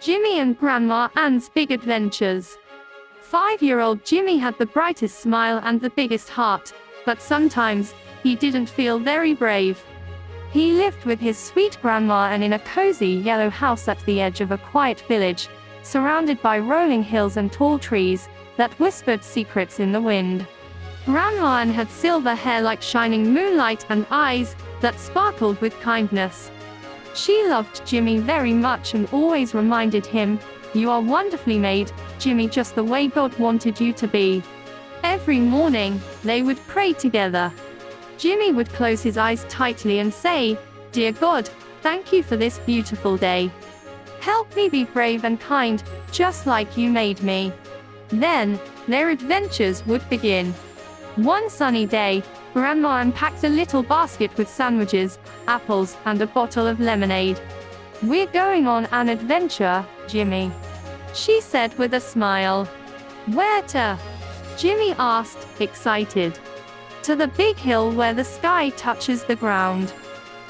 Jimmy and Grandma Ann's Big Adventures. 5-year-old Jimmy had the brightest smile and the biggest heart, but sometimes, he didn't feel very brave. He lived with his sweet grandma Ann in a cozy yellow house at the edge of a quiet village, surrounded by rolling hills and tall trees that whispered secrets in the wind. Grandma Ann had silver hair like shining moonlight and eyes that sparkled with kindness. She loved Jimmy very much and always reminded him, "You are wonderfully made, Jimmy, just the way God wanted you to be." Every morning, they would pray together. Jimmy would close his eyes tightly and say, "Dear God, thank you for this beautiful day. Help me be brave and kind, just like you made me." Then, their adventures would begin. One sunny day, Grandma unpacked a little basket with sandwiches, apples, and a bottle of lemonade. "We're going on an adventure, Jimmy," she said with a smile. "Where to?" Jimmy asked, excited. "To the big hill where the sky touches the ground,"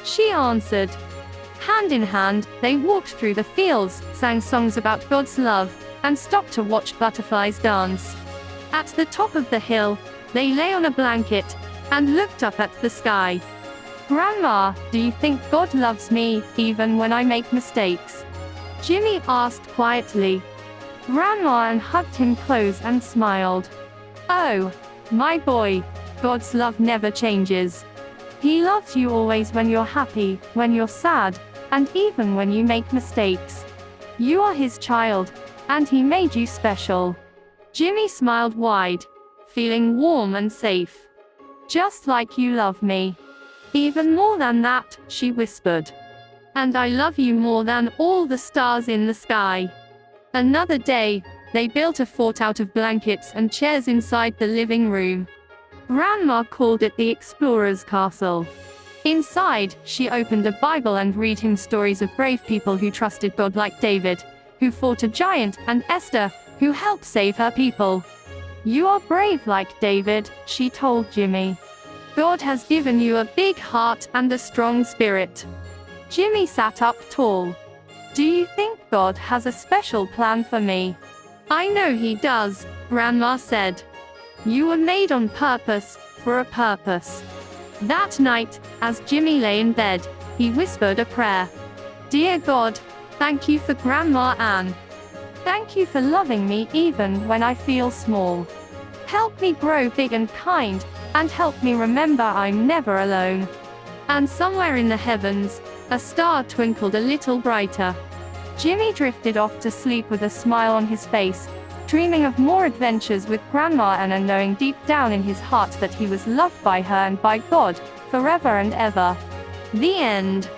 she answered. Hand in hand, they walked through the fields, sang songs about God's love, and stopped to watch butterflies dance. At the top of the hill, they lay on a blanket and looked up at the sky. "Grandma, do you think God loves me, even when I make mistakes?" Jimmy asked quietly. Grandma Ann hugged him close and smiled. "Oh, my boy, God's love never changes. He loves you always when you're happy, when you're sad, and even when you make mistakes. You are his child, and he made you special." Jimmy smiled wide, feeling warm and safe. "Just like you love me. Even more than that," she whispered. "And I love you more than all the stars in the sky." Another day, they built a fort out of blankets and chairs inside the living room. Grandma called it the Explorer's Castle. Inside, she opened a Bible and read him stories of brave people who trusted God, like David, who fought a giant, and Esther, who helped save her people. "You are brave like David," she told Jimmy. "God has given you a big heart and a strong spirit." Jimmy sat up tall. "Do you think God has a special plan for me?" "I know he does," Grandma said. "You were made on purpose, for a purpose." That night, as Jimmy lay in bed, he whispered a prayer. "Dear God, thank you for Grandma Ann. Thank you for loving me even when I feel small. Help me grow big and kind, and help me remember I'm never alone." And somewhere in the heavens, a star twinkled a little brighter. Jimmy drifted off to sleep with a smile on his face, dreaming of more adventures with Grandma Ann and knowing deep down in his heart that he was loved by her and by God, forever and ever. The end.